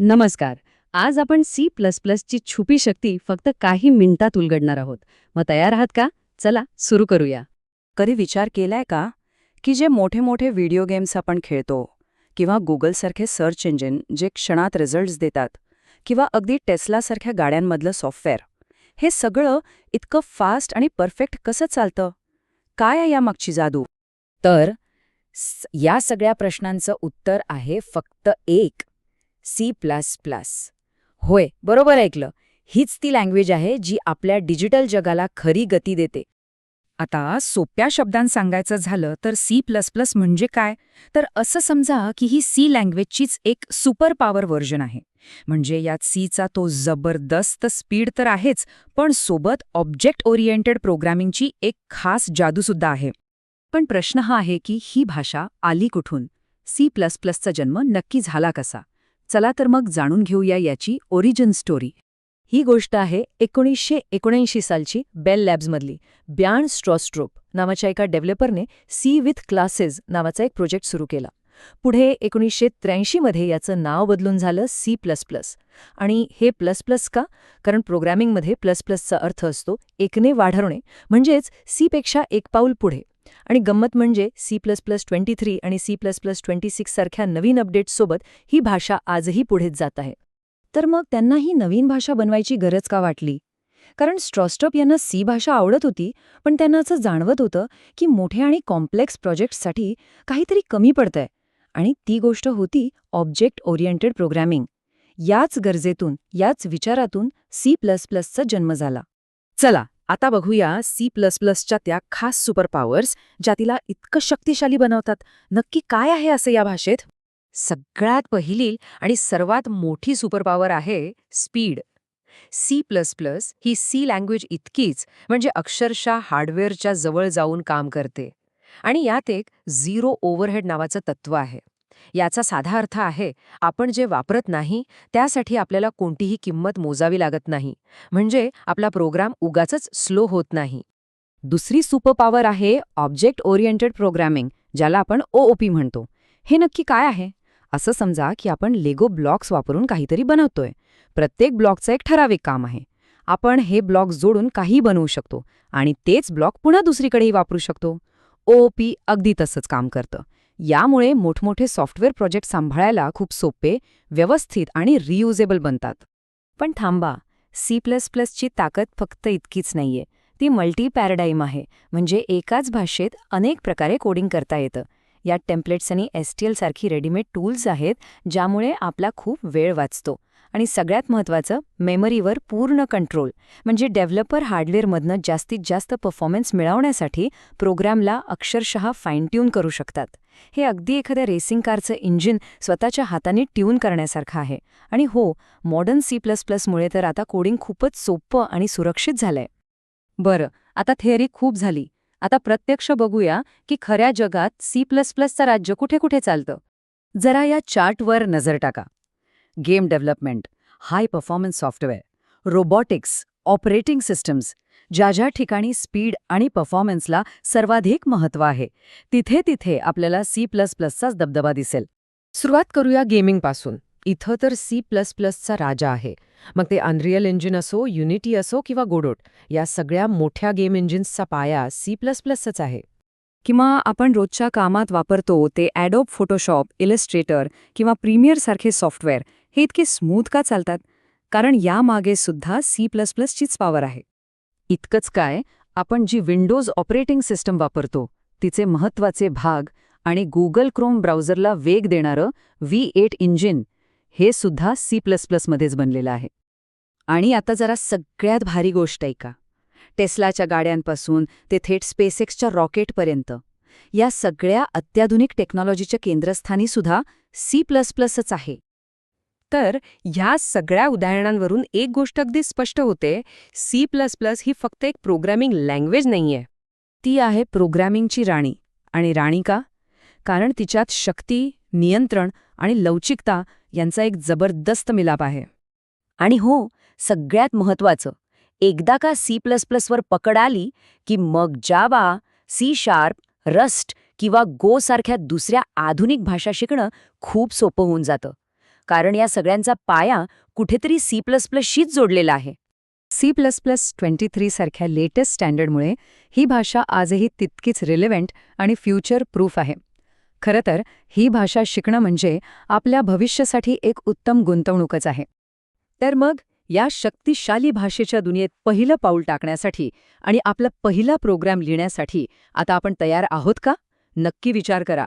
नमस्कार. आज आपण C++ ची छुपी शक्ती फक्त काही मिनिटात उलगडणार आहोत. मग तयार आहात का? चला सुरू करूया. कधी विचार केलाय का की जे मोठे मोठे व्हिडिओ गेम्स आपण खेळतो किंवा गुगलसारखे सर्च इंजिन जे क्षणात रिझल्ट्स देतात किंवा अगदी टेस्लासारख्या गाड्यांमधलं सॉफ्टवेअर, हे सगळं इतकं फास्ट आणि परफेक्ट कसं चालतं? काय आहे या मागची जादू? तर या सगळ्या प्रश्नांचं उत्तर आहे फक्त एक, C++. होय, बरोबर ऐकलं. हीच ती लँग्वेज आहे जी आपल्या डिजिटल जगाला खरी गती देते. आता सोप्या शब्दांत सांगायचं झालं तर C++ म्हणजे काय? तर असं समजा की ही सी लँग्वेजचीच एक सुपर पॉवर व्हर्जन आहे. म्हणजे यात सीचा तो जबरदस्त स्पीड तर आहेच, पण सोबत ऑब्जेक्ट ओरिएंटेड प्रोग्रामिंगची एक खास जादूसुद्धा आहे. पण प्रश्न हा आहे की ही भाषा आली कुठून? C++चा जन्म नक्की झाला कसा? चला तर मग जाणून घेऊया याची ओरिजिन स्टोरी. ही गोष्ट आहे 1979 सालची बेल लॅब्समधली. ब्यान स्ट्रॉस्ट्रोप नावाच्या एका डेव्हलपरने सी विथ क्लासेस नावाचा एक प्रोजेक्ट सुरू केला. पुढे 1983 मध्ये याचं नाव बदलून झालं C++. आणि हे प्लस का? कारण प्रोग्रॅमिंगमध्ये प्लसचा अर्थ असतो एकने वाढवणे, म्हणजेच सीपेक्षा एक पाऊल पुढे. आणि गंमत म्हणजे C++23 आणि C++26 सारख्या नवीन अपडेट्ससोबत ही भाषा आजही पुढेच जात आहे. तर मग त्यांना ही नवीन भाषा बनवायची गरज का वाटली? कारण स्ट्रॉस्ट्रोप यांना सी भाषा आवडत होती, पण त्यांना असं जाणवत होतं की मोठे आणि कॉम्प्लेक्स प्रोजेक्ट्ससाठी काहीतरी कमी पडतंय. आणि ती गोष्ट होती ऑब्जेक्ट ओरिएंटेड प्रोग्रॅमिंग. याच गरजेतून, याच विचारातून C++चा जन्म झाला. चला आता बघूया C++च्या त्या खास सुपर पॉवर्स ज्या तिला इतकं शक्तिशाली बनवतात. नक्की काय आहे असं या भाषेत? सगळ्यात पहिली आणि सर्वात मोठी सुपर पॉवर आहे स्पीड. C++ ही सी लँग्वेज इतकीच म्हणजे अक्षरशः हार्डवेअरच्या जवळ जाऊन काम करते. आणि यात एक झिरो ओव्हरहेड नावाचं तत्त्व आहे. याचा साधा अर्थ आहे, आपण जे वापरत नाही त्यासाठी आपल्याला कोणतीही किंमत मोजावी लागत नाही. म्हणजे आपला प्रोग्राम उगाचच स्लो होत नाही. दुसरी सुपर पॉवर आहे ऑब्जेक्ट ओरिएंटेड प्रोग्रॅमिंग, ज्याला आपण OOP म्हणतो. हे नक्की काय आहे? असं समजा की आपण लेगो ब्लॉक्स वापरून काहीतरी बनवतोय. प्रत्येक ब्लॉकचं एक ठराविक काम आहे. आपण हे ब्लॉक्स जोडून काहीही बनवू शकतो आणि तेच ब्लॉक पुन्हा दुसरीकडेही वापरू शकतो. OOP अगदी तसंच काम करतं. यामुळे मोठमोठे सॉफ्टवेअर प्रोजेक्ट सांभाळायला खूप सोपे, व्यवस्थित आणि रियुजेबल बनतात. पण थांबा, C++ची ताकद फक्त इतकीच नाहीये. ती मल्टी पॅराडाईम आहे. म्हणजे एकाच भाषेत अनेक प्रकारे कोडिंग करता येतं. यात टेम्पलेट्स आणि STL सारखी रेडीमेड टूल्स आहेत, ज्यामुळे आपला खूप वेळ वाचतो. आणि सगळ्यात महत्त्वाचं, मेमरीवर पूर्ण कंट्रोल. म्हणजे डेव्हलपर हार्डवेअरमधनं जास्तीत जास्त परफॉर्मन्स मिळवण्यासाठी प्रोग्रामला अक्षरशः फाईन ट्यून करू शकतात. हे अगदी एखाद्या रेसिंग कारचं इंजिन स्वतःच्या हाताने ट्यून करण्यासारखं आहे. आणि हो, मॉडर्न C++मुळे तर आता कोडिंग खूपच सोपं आणि सुरक्षित झालंय. बरं, आता थेअरी खूप झाली. आता प्रत्यक्ष बघूया की खऱ्या जगात C++चं राज्य कुठे कुठे चालतं. जरा या चार्टवर नजर टाका. Game development, high performance software, robotics, operating systems, ज्या ज्या ठिकाणी स्पीड आणि परफॉर्मन्सला सर्वाधिक महत्त्व आहे, तिथे तिथे आपल्याला C++चाच दबदबा दिसेल. सुरुवात करूया गेमिंगपासून. इथं तर C++चा राजा आहे. मग ते अनरियल इंजिन असो, युनिटी असो किंवा गोडोट, या सगळ्या मोठ्या गेम इंजिन्सचा पाया C++च आहे. किंवा आपण रोजच्या कामात वापरतो ते ॲडोब फोटोशॉप, इलस्ट्रेटर किंवा प्रीमियर सारखे सॉफ्टवेअर हे इतके स्मूथ का चालतात? कारण यामागे सुद्धा C++चीच पॉवर आहे. इतकंच काय, आपण जी विंडोज ऑपरेटिंग सिस्टम वापरतो तिचे महत्त्वाचे भाग आणि गुगल क्रोम ब्राउझरला वेग देणारं V8 इंजिन, हे सुद्धा C++मध्येच बनलेलं आहे. आणि आता जरा सगळ्यात भारी गोष्ट ऐका. टेस्लाच्या गाड्यांपासून ते थेट स्पेसएक्सच्या रॉकेटपर्यंत या सगळ्या अत्याधुनिक टेक्नॉलॉजीच्या केंद्रस्थानी सुद्धा C++च आहे. तर ह्या सगळ्या उदाहरणांवरून एक गोष्ट अगदी स्पष्ट होते, C++ ही फक्त एक प्रोग्रॅमिंग लँग्वेज नाहीये. ती आहे प्रोग्रॅमिंगची राणी. आणि राणी का? कारण तिच्यात शक्ती, नियंत्रण आणि लवचिकता यांचा एक जबरदस्त मिलाप आहे. आणि हो, सगळ्यात महत्त्वाचं, एकदा का C++वर पकड आली की मग जावा, C#, रस्ट किंवा गो सारख्या दुसऱ्या आधुनिक भाषा शिकणं खूप सोपं होऊन जातं. कारण या सगळ्यांचा पाया कुठेतरी C++ शीच जोडलेला आहे. C++23 सारख्या लेटेस्ट स्टँडर्डमुळे ही भाषा आजही तितकीच रिलेव्हंट आणि फ्युचर प्रूफ आहे. खरं तर ही भाषा शिकणं म्हणजे आपल्या भविष्यासाठी एक उत्तम गुंतवणूकच आहे. तर मग या शक्तिशाली भाषेच्या दुनियेत पहिलं पाऊल टाकण्यासाठी आणि आपला पहिला प्रोग्राम लिहिण्यासाठी आता आपण तयार आहोत का? नक्की विचार करा.